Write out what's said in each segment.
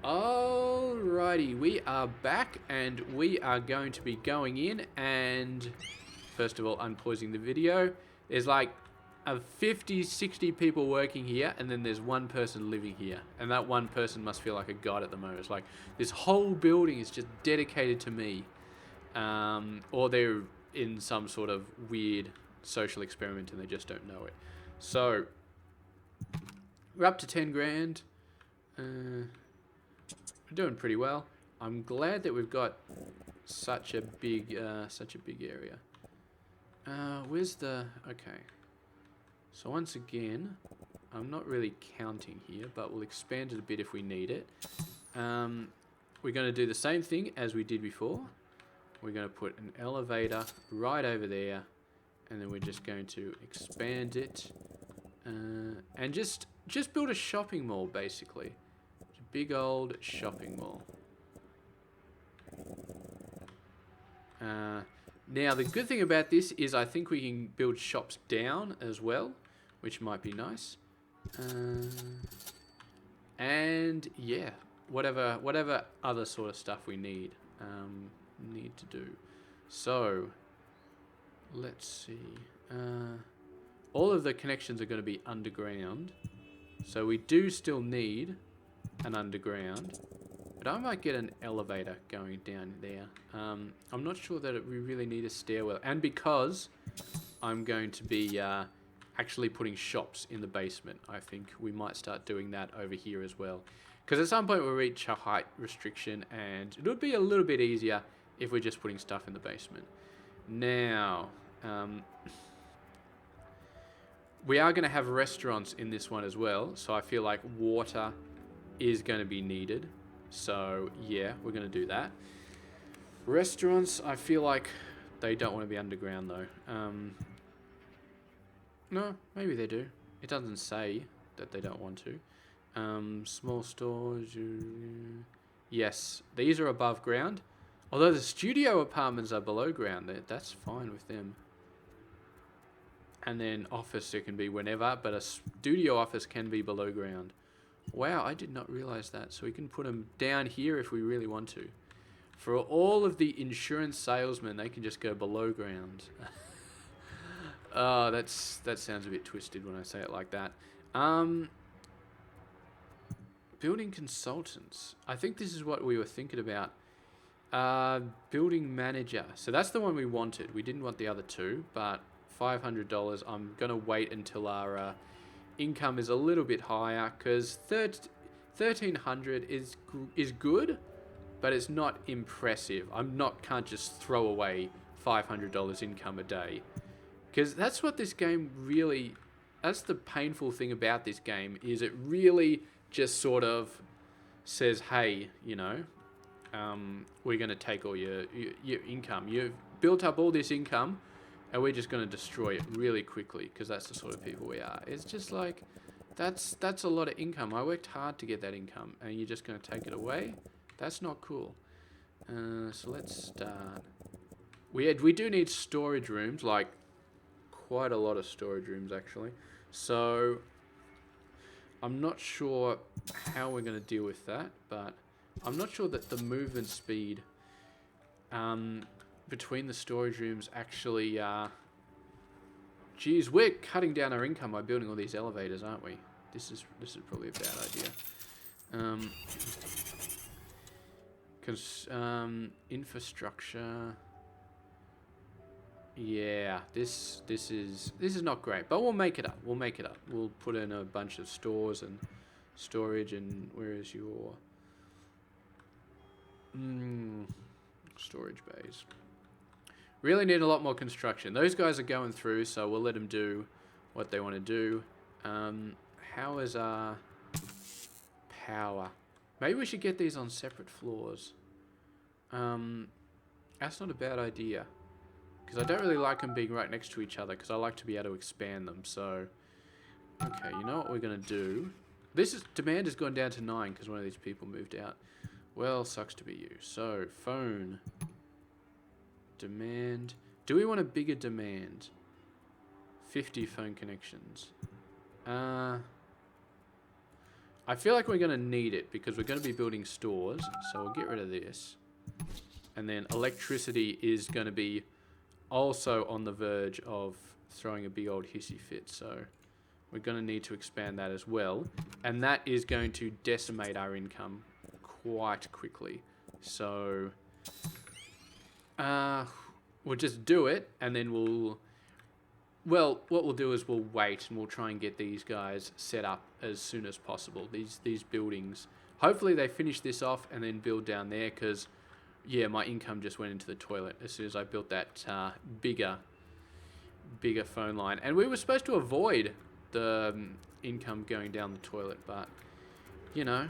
Alrighty, we are back and we are going to be going in and first of all unpausing the video. There's like 50, 60 people working here and then there's one person living here. And that one person must feel like a god at the moment. It's like this whole building is just dedicated to me. Or they're in some sort of weird social experiment and they just don't know it. So, we're up to 10 grand. We're doing pretty well. I'm glad that we've got such a big area. Where's the... Okay. So once again, I'm not really counting here, but we'll expand it a bit if we need it. We're going to do the same thing as we did before. We're going to put an elevator right over there, and then we're just going to expand it, and just build a shopping mall, basically. Big old shopping mall. Now the good thing about this is I think we can build shops down as well, which might be nice. And yeah, whatever other sort of stuff we need to do. So let's see. All of the connections are going to be underground, so we do still need an underground, but I might get an elevator going down there. I'm not sure that we really need a stairwell, and because I'm going to be actually putting shops in the basement, I think we might start doing that over here as well, because at some point we'll reach a height restriction and it would be a little bit easier if we're just putting stuff in the basement. Now we are going to have restaurants in this one as well, so I feel like water is going to be needed. So yeah, we're going to do that. Restaurants, I feel like they don't want to be underground though. No, maybe they do. It doesn't say that they don't want to. Small stores, yes, these are above ground. Although the studio apartments are below ground, that's fine with them. And then office, it can be whenever, but a studio office can be below ground. Wow, I did not realize that. So we can put them down here if we really want to. For all of the insurance salesmen, they can just go below ground. Oh, that sounds a bit twisted when I say it like that. Building consultants. I think this is what we were thinking about. Building manager. So that's the one we wanted. We didn't want the other two, but $500. I'm going to wait until our income is a little bit higher, because 1,300 is good, but it's not impressive. Can't just throw away $500 income a day, because that's what this game really... That's the painful thing about this game, is it really just sort of says, hey, you know, we're going to take all your income. You've built up all this income, and we're just going to destroy it really quickly, because that's the sort of people we are. It's just like, that's a lot of income. I worked hard to get that income, and you're just going to take it away? That's not cool. So let's start. We do need storage rooms, like quite a lot of storage rooms actually. So I'm not sure how we're going to deal with that, but I'm not sure that the movement speed between the storage rooms actually... Geez, we're cutting down our income by building all these elevators, aren't we? This is probably a bad idea. Infrastructure. Yeah, this is not great, but we'll make it up. We'll put in a bunch of stores and storage, and where is your storage bays? Really need a lot more construction. Those guys are going through, so we'll let them do what they want to do. How is our power? Maybe we should get these on separate floors. That's not a bad idea, because I don't really like them being right next to each other, because I like to be able to expand them. So, okay, you know what we're going to do? Demand has gone down to 9 because one of these people moved out. Well, sucks to be you. So, phone. Demand. Do we want a bigger demand? 50 phone connections. I feel like we're going to need it because we're going to be building stores. So we'll get rid of this. And then electricity is going to be also on the verge of throwing a big old hissy fit. So we're going to need to expand that as well. And that is going to decimate our income quite quickly. So we'll just do it, and then we'll... Well, what we'll do is we'll wait, and we'll try and get these guys set up as soon as possible. These buildings. Hopefully they finish this off and then build down there, because, yeah, my income just went into the toilet as soon as I built that bigger phone line. And we were supposed to avoid the income going down the toilet, but, you know,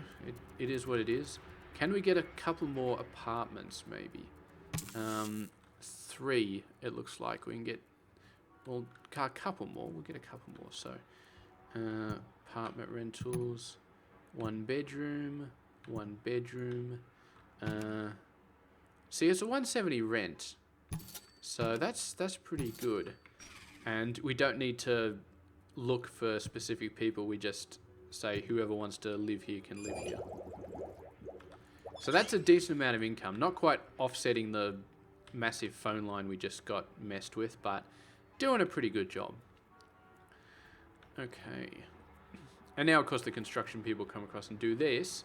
it is what it is. Can we get a couple more apartments, maybe? 3, it looks like. We can get... Well, a couple more. We'll get a couple more. So, apartment rentals, 1 bedroom, 1 bedroom. See, it's a 170 rent, so that's pretty good. And we don't need to look for specific people. We just say whoever wants to live here can live here. So that's a decent amount of income. Not quite offsetting the massive phone line we just got messed with, but doing a pretty good job. Okay. And now, of course, the construction people come across and do this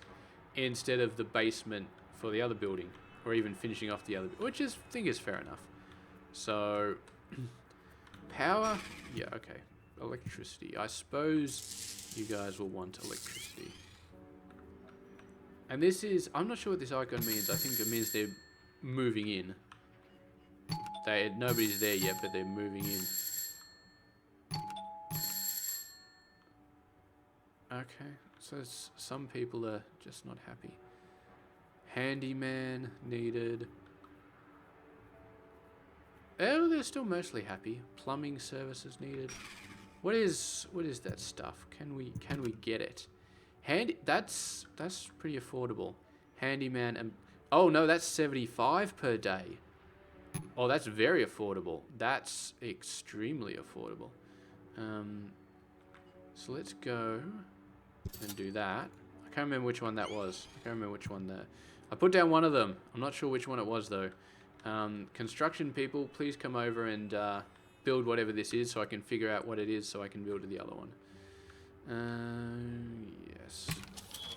instead of the basement for the other building, or even finishing off the other, which is, I think is fair enough. So, power, yeah, okay. Electricity. I suppose you guys will want electricity. And this is, I'm not sure what this icon means. I think it means they're moving in. Nobody's there yet, but they're moving in. Okay, so some people are just not happy. Handyman needed. Oh, they're still mostly happy. Plumbing services needed. What is that stuff? Can we get it? That's pretty affordable. Handyman and oh no, that's 75 per day. Oh, that's very affordable. That's extremely affordable. So let's go and do that. I can't remember which one that was. I can't remember which one that. I put down one of them. I'm not sure which one it was though. Construction people, please come over and build whatever this is so I can figure out what it is so I can build the other one. Yes.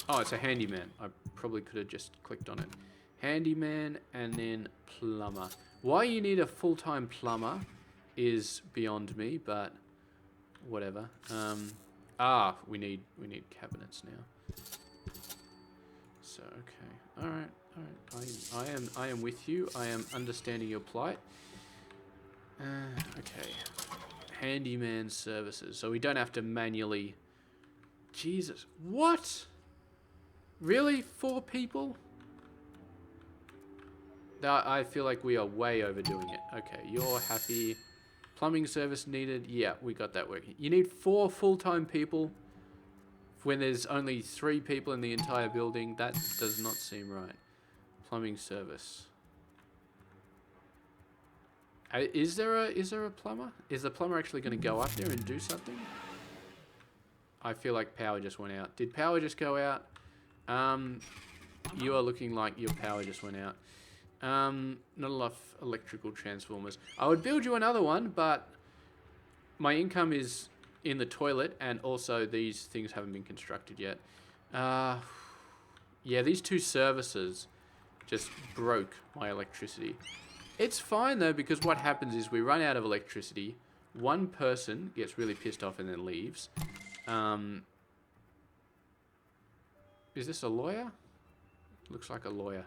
Oh, it's a handyman. I probably could have just clicked on it. Handyman and then plumber. Why you need a full-time plumber is beyond me, but whatever. We need cabinets now. So okay, all right. I am with you. I am understanding your plight. Okay, handyman services. So we don't have to manually. Jesus, what? Really, 4 people? I feel like we are way overdoing it. Okay, you're happy. Plumbing service needed. Yeah, we got that working. You need 4 full-time people when there's only 3 people in the entire building. That does not seem right. Plumbing service. Is there a plumber? Is the plumber actually going to go up there and do something? I feel like power just went out. Did power just go out? You are looking like your power just went out. Not enough electrical transformers. I would build you another one, but my income is in the toilet, and also these things haven't been constructed yet. Yeah, these 2 services just broke my electricity. It's fine though, because what happens is we run out of electricity. One person gets really pissed off and then leaves. Is this a lawyer? Looks like a lawyer.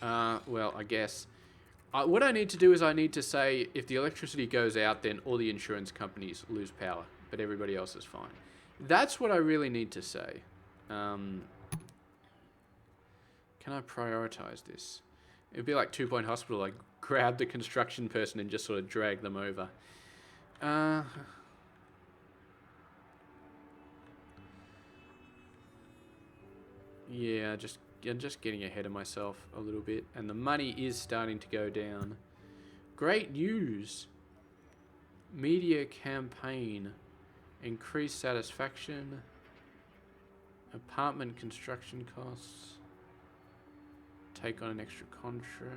Well, I guess. What I need to do is I need to say if the electricity goes out, then all the insurance companies lose power, but everybody else is fine. That's what I really need to say. Can I prioritize this? It'd be like 2 Point Hospital. I grab the construction person and just sort of drag them over. Yeah, I'm just getting ahead of myself a little bit, and the money is starting to go down. Great news. Media campaign. Increased satisfaction. Apartment construction costs. Take on an extra contract.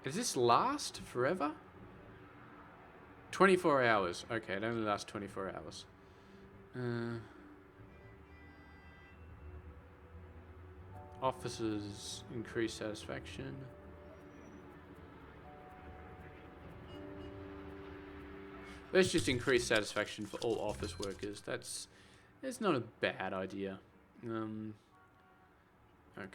Does this last forever? 24 hours. Okay, it only lasts 24 hours. Officers increase satisfaction. Let's just increase satisfaction for all office workers. That's not a bad idea. Okay.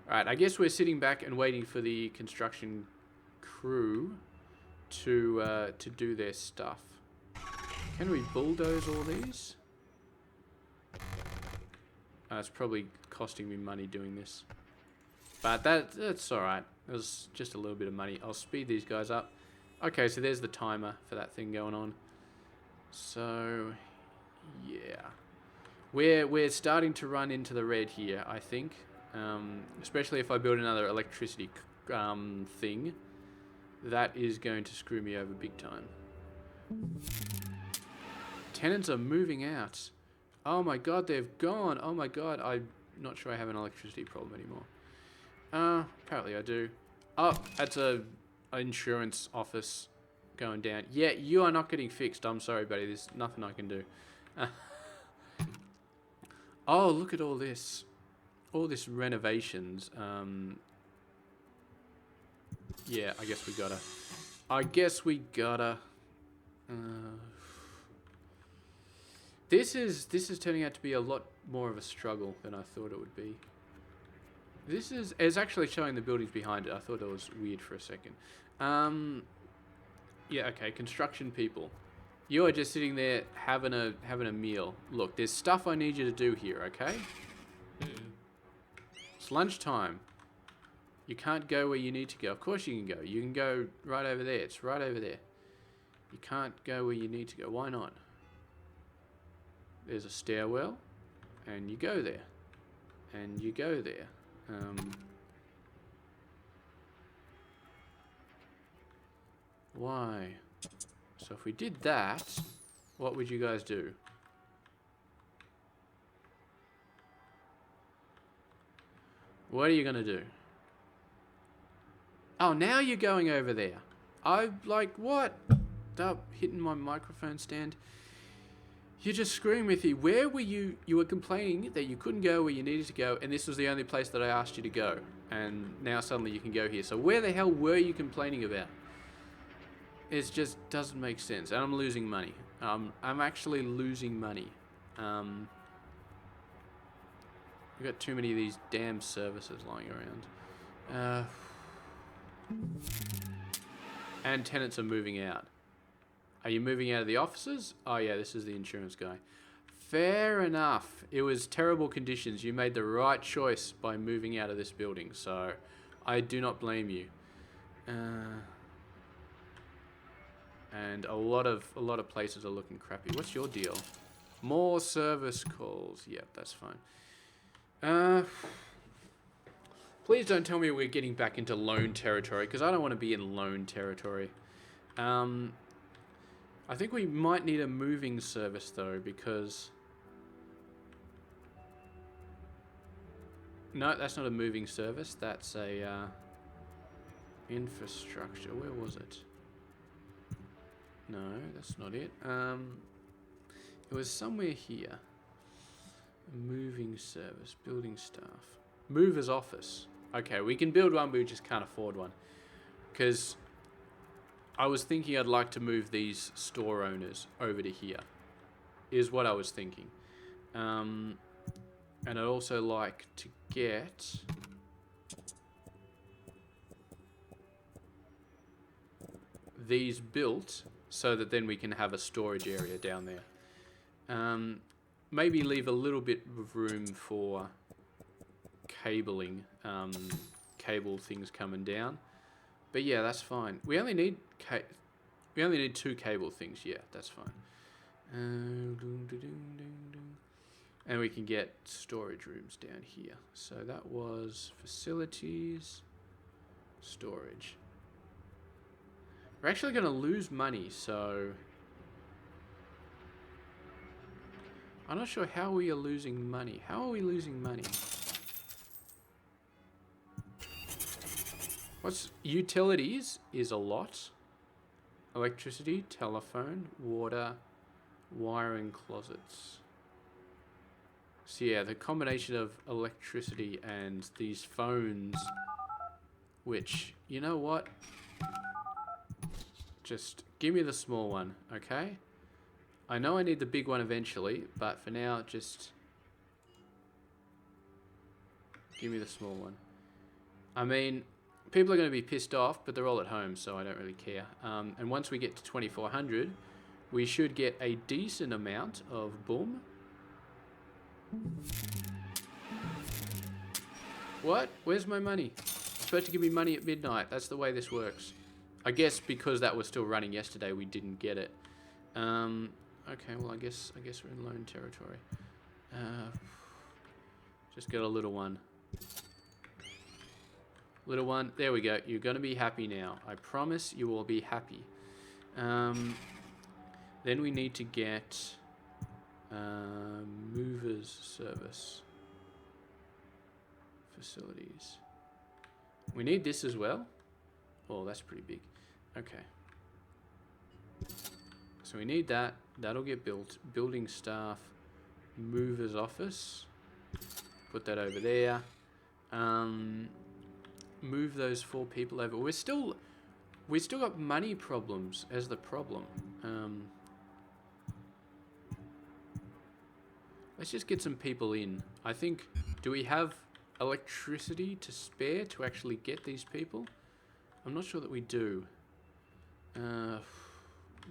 Alright, I guess we're sitting back and waiting for the construction crew to do their stuff. Can we bulldoze all these? It's probably costing me money doing this. But that's alright. It was just a little bit of money. I'll speed these guys up. Okay, so there's the timer for that thing going on. So, yeah. We're starting to run into the red here, I think. Especially if I build another electricity thing. That is going to screw me over big time. Tenants are moving out. Oh my god, they've gone. Oh my god, I'm not sure I have an electricity problem anymore. Apparently I do. Oh, that's a insurance office going down. Yeah, you are not getting fixed. I'm sorry, buddy. There's nothing I can do. Oh, look at all this. All this renovations. Yeah, I guess we gotta. This is turning out to be a lot more of a struggle than I thought it would be. It's actually showing the buildings behind it. I thought that was weird for a second. Yeah, okay, construction people. You are just sitting there having a meal. Look, there's stuff I need you to do here, okay? It's lunchtime. You can't go where you need to go. Of course you can go. You can go right over there. It's right over there. You can't go where you need to go. Why not? There's a stairwell, and you go there. And you go there. Why? So if we did that, what would you guys do? What are you gonna do? Oh, now you're going over there. I'm like, what? Stop hitting my microphone stand. You're just screwing with you. Where were you? You were complaining that you couldn't go where you needed to go, and this was the only place that I asked you to go. And now suddenly you can go here. So where the hell were you complaining about? It just doesn't make sense. And I'm losing money. I'm actually losing money. We've got too many of these damn services lying around. And tenants are moving out. Are you moving out of the offices? Oh yeah, this is the insurance guy. Fair enough. It was terrible conditions. You made the right choice by moving out of this building, so I do not blame you. And a lot of places are looking crappy. What's your deal? More service calls. Yep, that's fine. Please don't tell me we're getting back into loan territory, because I don't want to be in loan territory. I think we might need a moving service though, because... No, that's not a moving service. That's a infrastructure. Where was it? No, that's not it. It was somewhere here. A moving service, building staff. Mover's office. Okay, we can build one, but we just can't afford one. Because I was thinking I'd like to move these store owners over to here. Is what I was thinking. And I'd also like to get... these built so that then we can have a storage area down there. Maybe leave a little bit of room for cabling, cable things coming down. But yeah, that's fine. We only need 2 cable things. Yeah, that's fine. And we can get storage rooms down here. So that was facilities, storage. We're actually going to lose money, so I'm not sure how we are losing money. How are we losing money? What's utilities is a lot. Electricity, telephone, water, wiring, closets. So yeah, the combination of electricity and these phones, which, you know what? Just give me the small one, okay? I know I need the big one eventually, but for now, just give me the small one. I mean, people are going to be pissed off, but they're all at home, so I don't really care. And once we get to 2400, we should get a decent amount of boom. What? Where's my money? It's supposed to give me money at midnight. That's the way this works. I guess because that was still running yesterday, we didn't get it. Okay, well, I guess we're in loan territory. Just get a little one. Little one. There we go. You're going to be happy now. I promise you will be happy. Then we need to get movers service. Facilities. We need this as well. Oh, that's pretty big. Okay. So we need that. That'll get built. Building staff. Movers office. Put that over there. Move those 4 people over. We still got money problems as the problem. Let's just get some people in. I think, do we have electricity to spare to actually get these people? I'm not sure that we do. I'm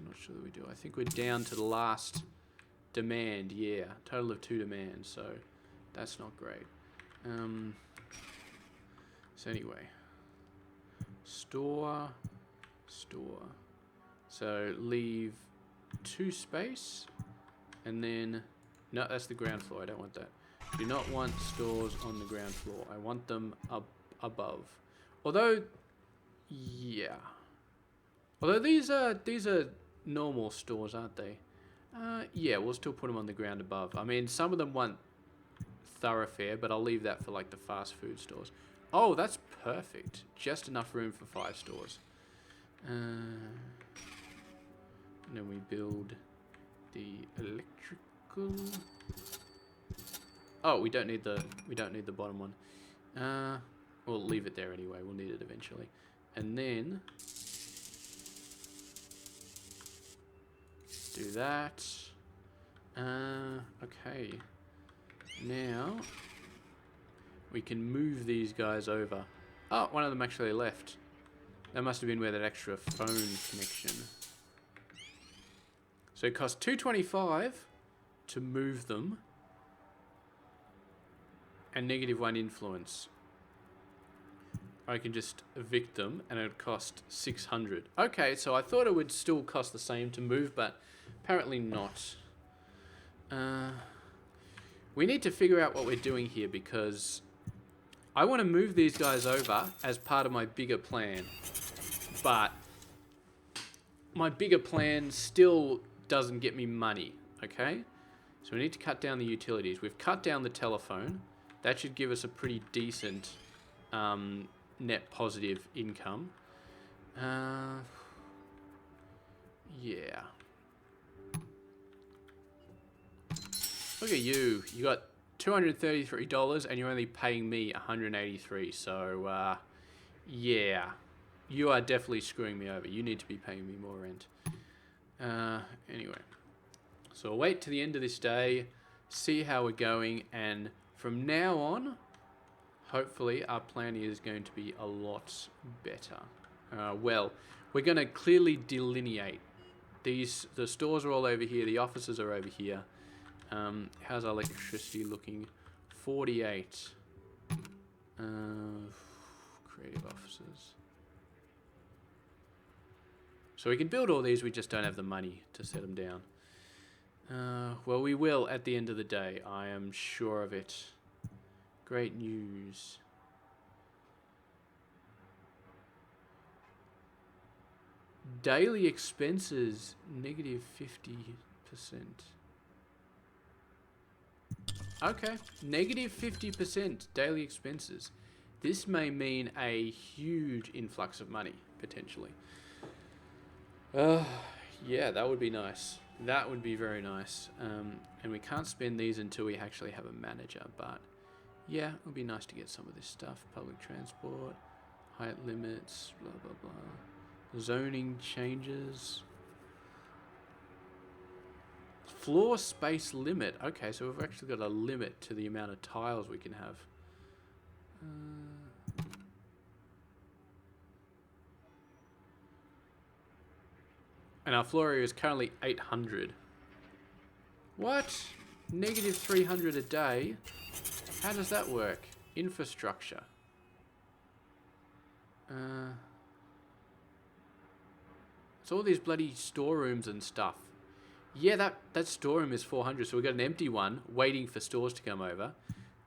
not sure that we do. I think we're down to the last demand. Yeah, total of 2 demands, so that's not great. So anyway, store. So leave 2 space, and then, no, that's the ground floor. I don't want that. Do not want stores on the ground floor. I want them up above. Although, yeah. Although these are normal stores, aren't they? Yeah, we'll still put them on the ground above. I mean, some of them want thoroughfare, but I'll leave that for like the fast food stores. Oh, that's perfect. Just enough room for 5 stores. And then we build the electrical. Oh, we don't need the bottom one. We'll leave it there anyway. We'll need it eventually. And then do that. Okay. Now we can move these guys over. Oh, one of them actually left. That must have been where that extra phone connection. So it costs $2.25 to move them. And -1 influence. I can just evict them and it would cost 600. Okay, so I thought it would still cost the same to move, but apparently not. We need to figure out what we're doing here because I want to move these guys over as part of my bigger plan. But my bigger plan still doesn't get me money, okay? So we need to cut down the utilities. We've cut down the telephone. That should give us a pretty decent net positive income. Yeah. Look at you. You got $233 and you're only paying me $183. So, yeah. You are definitely screwing me over. You need to be paying me more rent. Anyway. So, I'll wait to the end of this day, see how we're going, and from now on, hopefully, our plan is going to be a lot better. Well, we're going to clearly delineate. The stores are all over here. The offices are over here. How's our electricity looking? 48. Creative offices. So we can build all these. We just don't have the money to set them down. Well, we will at the end of the day. I am sure of it. Great news. Daily expenses, negative 50%. Okay, negative 50% daily expenses. This may mean a huge influx of money, potentially. Yeah, that would be nice. That would be very nice. And we can't spend these until we actually have a manager, but yeah, it would be nice to get some of this stuff. Public transport, height limits, blah, blah, blah. Zoning changes. Floor space limit. Okay, so we've actually got a limit to the amount of tiles we can have. And our floor area is currently 800. What? Negative 300 a day? How does that work? Infrastructure. It's all these bloody storerooms and stuff. Yeah, that storeroom is 400, so we've got an empty one waiting for stores to come over.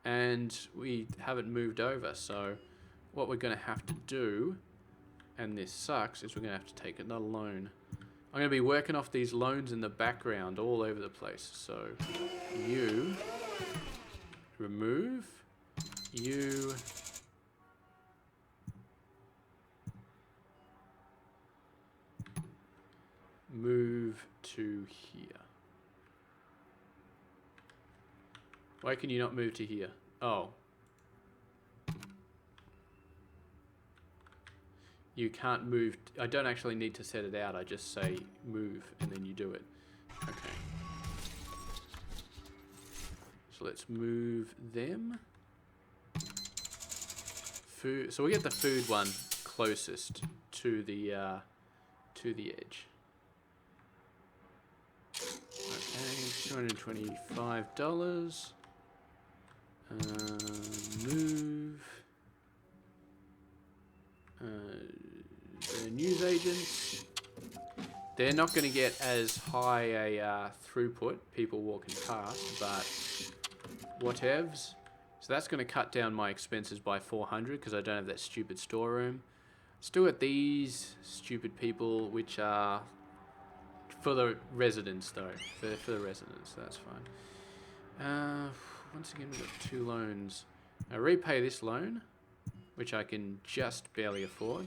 And we haven't moved over, so what we're going to have to do, and this sucks, is we're going to have to take another loan. I'm going to be working off these loans in the background all over the place. So you remove, you move to here. Why can you not move to here? Oh. You can't move. I don't actually need to set it out. I just say move and then you do it. Okay. So let's move them. Food. So we get the food one closest to the edge. Okay, $225. Move. The newsagents. They're not going to get as high a throughput, people walking past, but whatevs. So that's going to cut down my expenses by 400 because I don't have that stupid storeroom. Still got these stupid people, which are for the residents though. For the residents, that's fine. Once again, we've got 2 loans. I repay this loan, which I can just barely afford.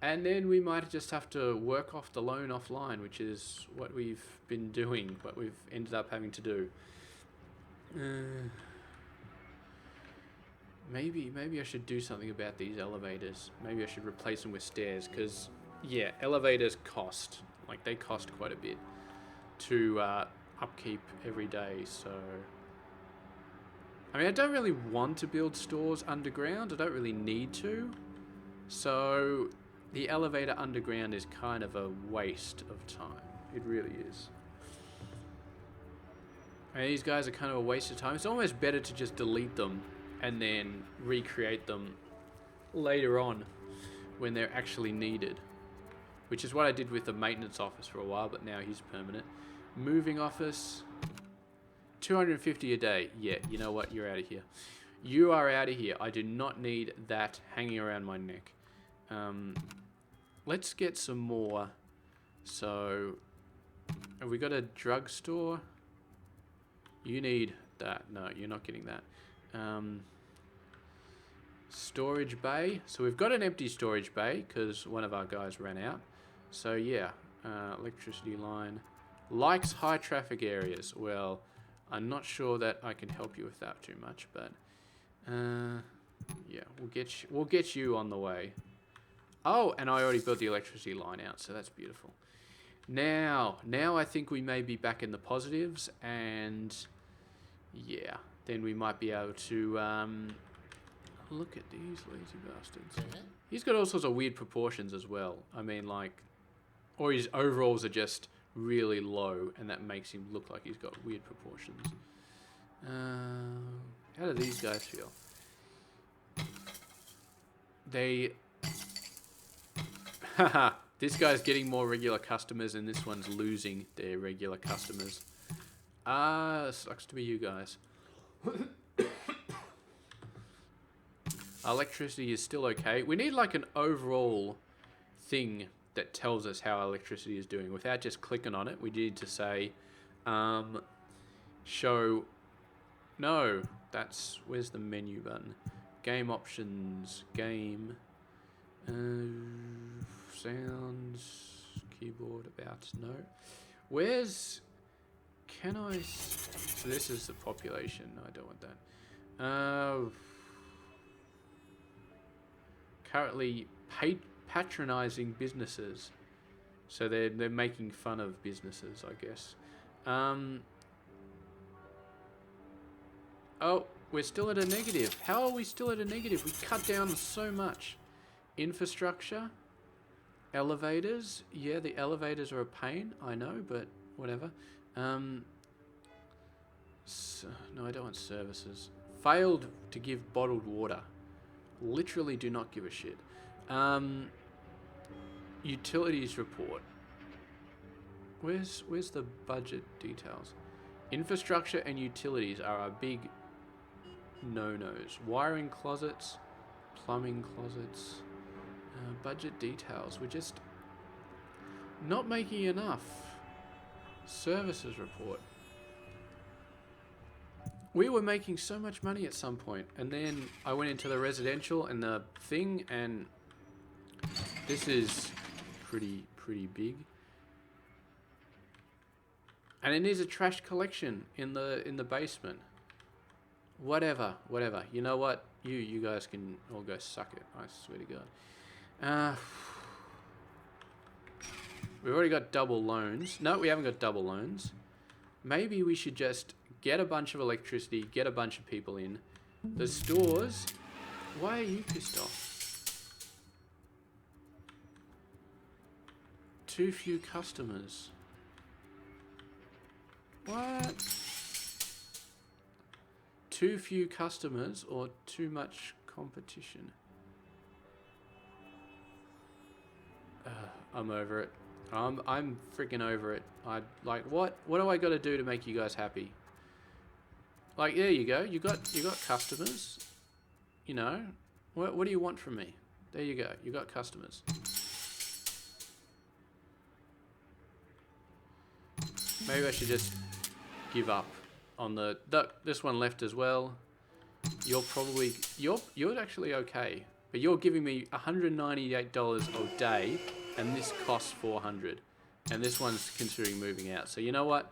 And then we might just have to work off the loan offline, which is what we've been doing, what we've ended up having to do. Maybe I should do something about these elevators. Maybe I should replace them with stairs, because, yeah, elevators cost. Like, they cost quite a bit to upkeep every day, so... I mean, I don't really want to build stores underground. I don't really need to. So the elevator underground is kind of a waste of time. It really is. And these guys are kind of a waste of time. It's almost better to just delete them and then recreate them later on when they're actually needed. Which is what I did with the maintenance office for a while, but now he's permanent. Moving office... 250 a day. Yeah, you know what? You're out of here. You are out of here. I do not need that hanging around my neck. Let's get some more. So, have we got a drugstore? You need that. No, you're not getting that. Storage bay. So we've got an empty storage bay because one of our guys ran out. So yeah, electricity line. Likes high traffic areas. Well... I'm not sure that I can help you with that too much, but yeah, we'll get you on the way. Oh, and I already built the electricity line out, so that's beautiful. Now I think we may be back in the positives, and yeah, then we might be able to look at these lazy bastards. He's got all sorts of weird proportions as well. I mean, like, or his overalls are just really low, and that makes him look like he's got weird proportions. How do these guys feel? They... Haha, this guy's getting more regular customers, and this one's losing their regular customers. Sucks to be you guys. Electricity is still okay. We need like an overall thing that tells us how electricity is doing without just clicking on it. We need to say, show. No, where's the menu button? Game options, game, sounds, keyboard, about, no. Where's, so this is the population. No, I don't want that. Currently patronizing businesses. So they're making fun of businesses, I guess. Oh, we're still at a negative. How are we still at a negative? We cut down so much. Infrastructure, elevators. Yeah, the elevators are a pain, I know, but whatever. No, I don't want services. Failed to give bottled water. Literally do not give a shit. Utilities report. Where's the budget details? Infrastructure and utilities are our big no-nos. Wiring closets, plumbing closets, budget details. We're just not making enough. Services report. We were making so much money at some point, and then I went into the residential and the thing, and this is pretty big. And it needs a trash collection in the basement. Whatever. You know what? You guys can all go suck it. I swear to God. We've already got double loans. No, we haven't got double loans. Maybe we should just get a bunch of electricity, get a bunch of people in. The stores. Why are you pissed off? Too few customers. What? Too few customers or too much competition? I'm over it. I'm freaking over it. What do I got to do to make you guys happy? Like, there you go. You got customers. You know, what do you want from me? There you go. You got customers. Maybe I should just give up on this one left as well. You're actually okay, but you're giving me $198 a day, and this costs $400, and this one's considering moving out. So you know what?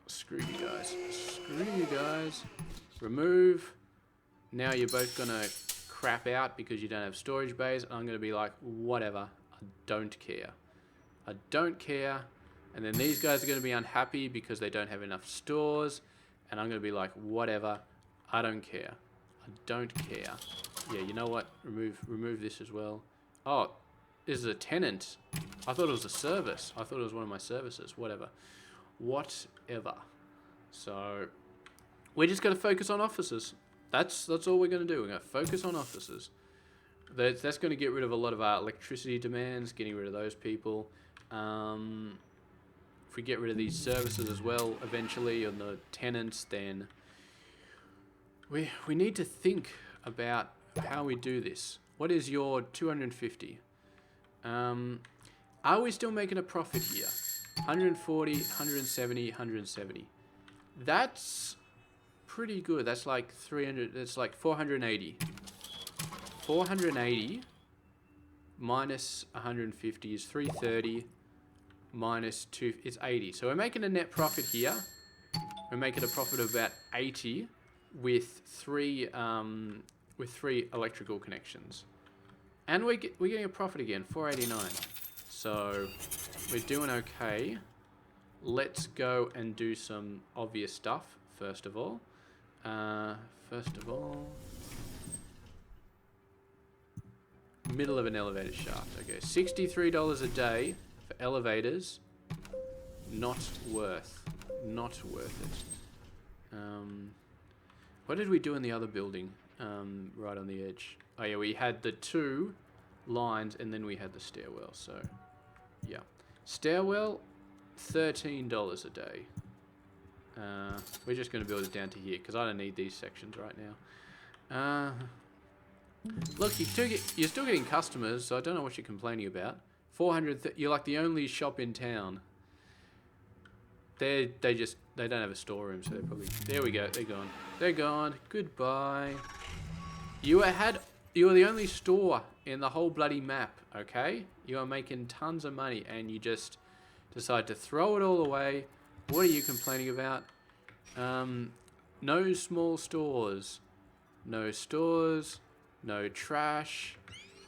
Screw you guys. Remove. Now you're both gonna crap out because you don't have storage bays. I'm gonna be like, whatever. I don't care. And then these guys are going to be unhappy because they don't have enough stores. And I'm going to be like, whatever. I don't care. Yeah, you know what? Remove this as well. Oh, this is a tenant. I thought it was a service. I thought it was one of my services. Whatever. So, we're just going to focus on offices. That's all we're going to do. We're going to focus on offices. That's going to get rid of a lot of our electricity demands, getting rid of those people. If we get rid of these services as well eventually, on the tenants, then we need to think about how we do this. What is your 250? Are we still making a profit here? 140, 170, 170. That's pretty good. That's like 300. That's like 480. 480 minus 150 is 330. Minus 2 is 80. So we're making a net profit here. We're making a profit of about 80 with three electrical connections. And we're getting a profit again, 489. So we're doing okay. Let's go and do some obvious stuff first of all. Middle of an elevator shaft. Okay, $63 a day. For elevators, not worth it. What did we do in the other building? Right on the edge. Oh yeah, we had the 2 lines and then we had the stairwell. So yeah, stairwell, $13 a day. We're just going to build it down to here because I don't need these sections right now. Look, you're still getting customers, so I don't know what you're complaining about. 400. You're like the only shop in town. They don't have a storeroom, so they're probably. There we go. They're gone. They're gone. Goodbye. You are the only store in the whole bloody map. Okay, you are making tons of money, and you just decide to throw it all away. What are you complaining about? No small stores. No stores. No trash.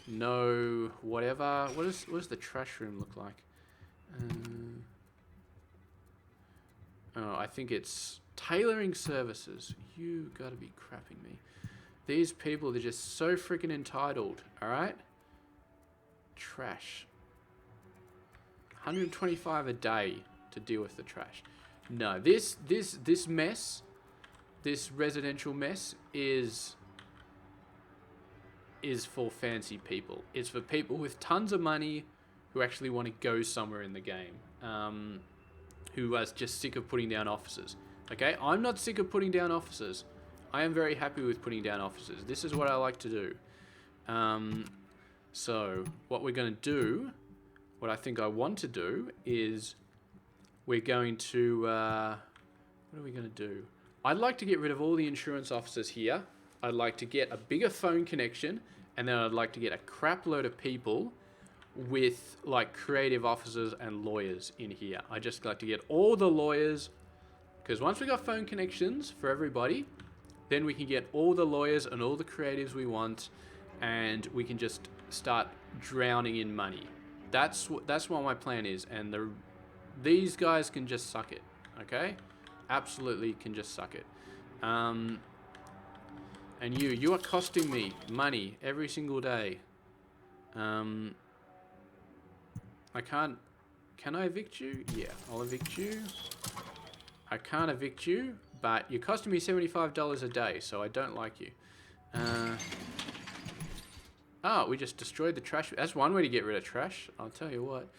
No whatever. What does the trash room look like? Oh, I think it's tailoring services. You gotta be crapping me. These people, they're just so freaking entitled. Alright? Trash. 125 a day to deal with the trash. No, this mess, this residential mess is for fancy people. It's for people with tons of money who actually want to go somewhere in the game. Who are just sick of putting down officers. Okay, I'm not sick of putting down officers. I am very happy with putting down officers. This is what I like to do. So what we're going to do, what I think I want to do is we're going to, what are we going to do? I'd like to get rid of all the insurance officers here. I'd like to get a bigger phone connection, and then I'd like to get a crap load of people with like creative officers and lawyers in here. I just like to get all the lawyers, because once we got phone connections for everybody, then we can get all the lawyers and all the creatives we want, and we can just start drowning in money. That's what my plan is, and these guys can just suck it. Okay, absolutely can just suck it. And you are costing me money every single day. Can I evict you? Yeah, I'll evict you. I can't evict you, but you're costing me $75 a day, so I don't like you. Oh, we just destroyed the trash. That's one way to get rid of trash, I'll tell you what.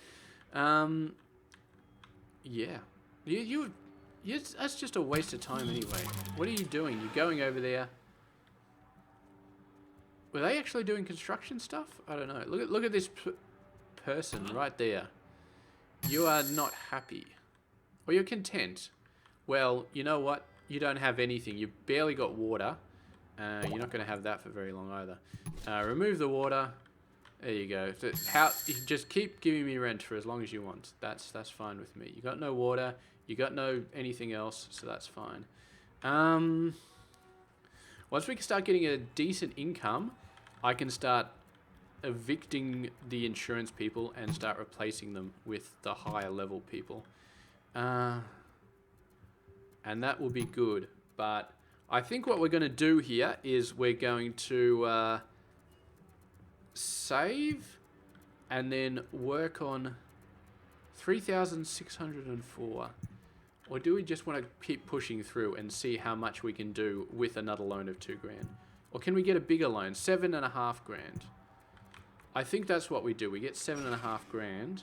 Yeah. That's just a waste of time anyway. What are you doing? You're going over there. Were they actually doing construction stuff? I don't know. Look at this person right there. You are not happy. Or you're content. Well, you know what? You don't have anything. You barely got water. You're not going to have that for very long either. Remove the water. There you go. So you just keep giving me rent for as long as you want. That's fine with me. You got no water. You got no anything else, so that's fine. Once we can start getting a decent income, I can start evicting the insurance people and start replacing them with the higher level people. And that will be good. But I think what we're going to do here is we're going to save and then work on 3,604. Or do we just want to keep pushing through and see how much we can do with another loan of $2,000? Or can we get a bigger loan? $7,500. I think that's what we do. We get $7,500.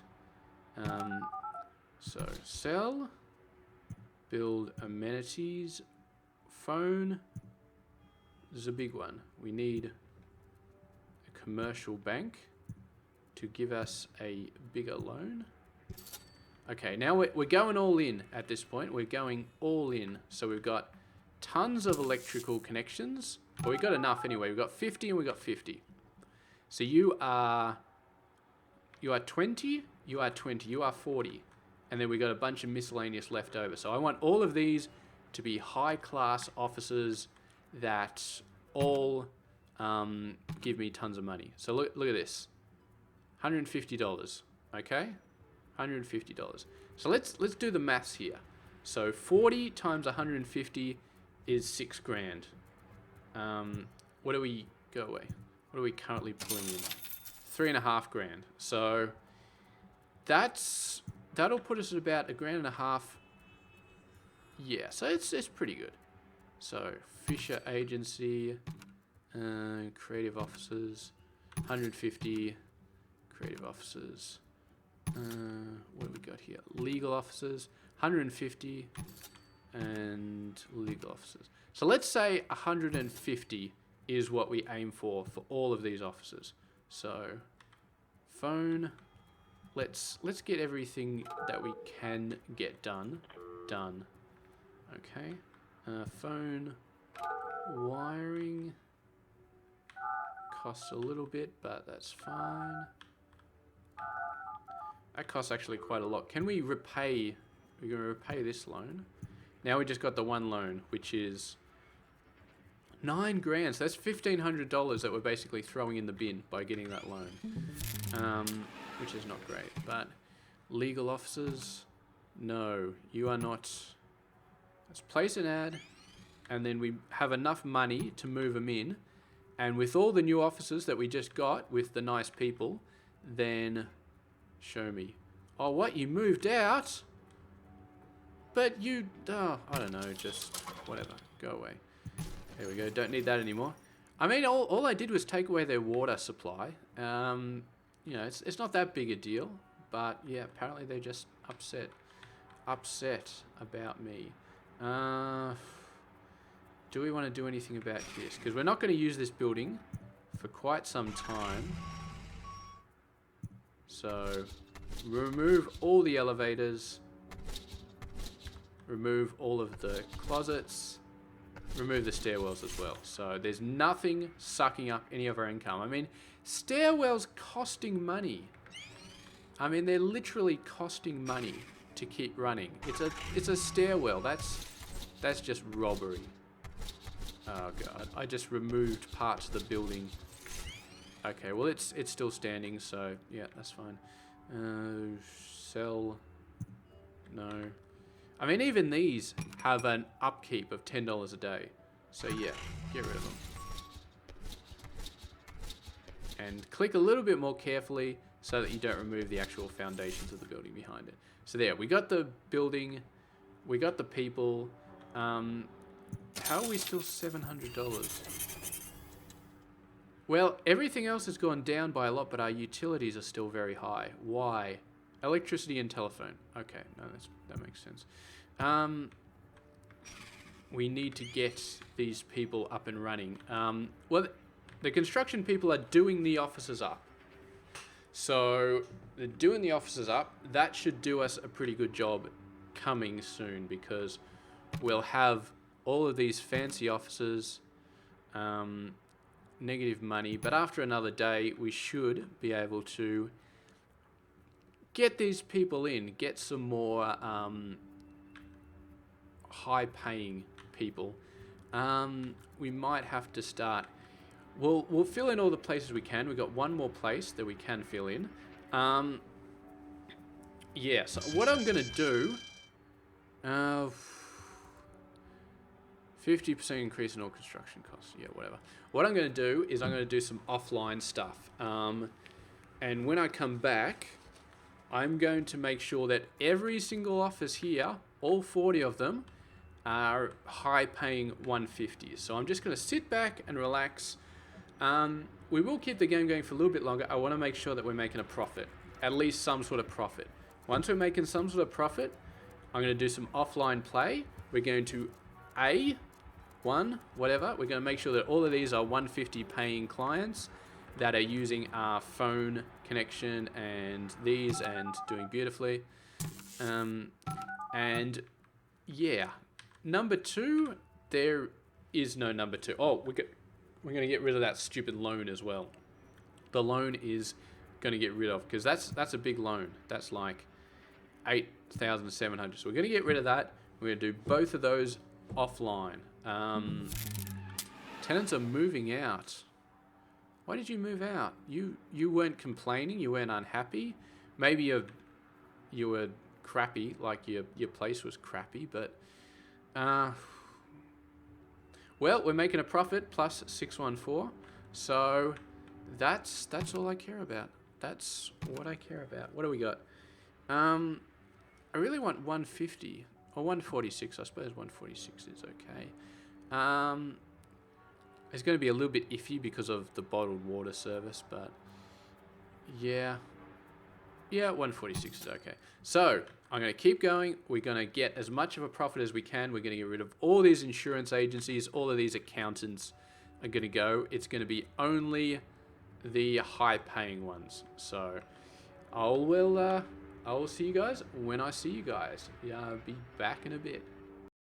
So sell, build amenities, phone. This is a big one. We need a commercial bank to give us a bigger loan. Okay, now we're going all in at this point. We're going all in. So we've got tons of electrical connections. Well, we've got enough anyway. We've got 50 and we've got 50. So you are 20, you are 20, you are 40. And then we got a bunch of miscellaneous left over. So I want all of these to be high-class officers that all give me tons of money. So look at this. $150, okay? $150. So let's do the maths here. So 40 times 150 is $6,000. What do we go away? What are we currently pulling in? $3,500. So that'll put us at about $1,500. Yeah, so it's pretty good. So Fisher Agency, creative officers, 150 creative officers. What do we got here? Legal officers, 150. and legal officers. So let's say 150 is what we aim for all of these officers. So phone, let's get everything that we can get done. Okay. Phone wiring costs a little bit, but that's fine. That costs actually quite a lot. Can we repay? We're going to repay this loan. Now we just got the one loan, which is $9,000. So that's $1,500 that we're basically throwing in the bin by getting that loan, which is not great. But legal officers, no, you are not. Let's place an ad, and then we have enough money to move them in. And with all the new officers that we just got with the nice people, then show me. Oh, what? You moved out? But you, I don't know, just whatever. Go away. There we go. Don't need that anymore. I mean, all I did was take away their water supply. You know, it's not that big a deal. But yeah, apparently they're just upset about me. Do we want to do anything about this? Because we're not going to use this building for quite some time. So, remove all the elevators. Remove all of the closets. Remove the stairwells as well. So, there's nothing sucking up any of our income. I mean, stairwells costing money. I mean, they're literally costing money to keep running. It's a stairwell. That's just robbery. Oh god, I just removed parts of the building. Okay, well it's still standing, so yeah, that's fine. Sell. No. I mean, even these have an upkeep of $10 a day. So yeah, get rid of them. And click a little bit more carefully so that you don't remove the actual foundations of the building behind it. So there, we got the building, we got the people. How are we still $700? Well, everything else has gone down by a lot, but our utilities are still very high. Why? Electricity and telephone. Okay, no, that makes sense. We need to get these people up and running. Well, the construction people are doing the offices up. So, they're doing the offices up. That should do us a pretty good job coming soon, because we'll have all of these fancy offices, negative money, but after another day, we should be able to get these people in, get some more high-paying people. We might have to start. We'll fill in all the places we can. We've got one more place that we can fill in. Yeah. So what I'm gonna do. 50% increase in all construction costs. Yeah, whatever. What I'm going to do is I'm going to do some offline stuff. And when I come back, I'm going to make sure that every single office here, all 40 of them, are high-paying 150s. So I'm just going to sit back and relax. We will keep the game going for a little bit longer. I want to make sure that we're making a profit, at least some sort of profit. Once we're making some sort of profit, I'm going to do some offline play. We're going to whatever. We're going to make sure that all of these are 150 paying clients that are using our phone connection and these and doing beautifully. And yeah, number 2, there is no number 2. Oh, we're going to get rid of that stupid loan as well. The loan is going to get rid of, because that's a big loan. That's like 8,700. So we're going to get rid of that. We're going to do both of those offline. Tenants are moving out. Why did you move out? You weren't complaining. You weren't unhappy. Maybe you were crappy, like your place was crappy. But well, we're making a profit plus 614. So that's all I care about. That's what I care about. What do we got? I really want 150 or 146. I suppose 146 is okay. It's going to be a little bit iffy because of the bottled water service, but yeah. Yeah, 146 is okay. So I'm going to keep going. We're going to get as much of a profit as we can. We're going to get rid of all these insurance agencies. All of these accountants are going to go. It's going to be only the high-paying I will see you guys when I see you guys. Yeah, I'll be back in a bit.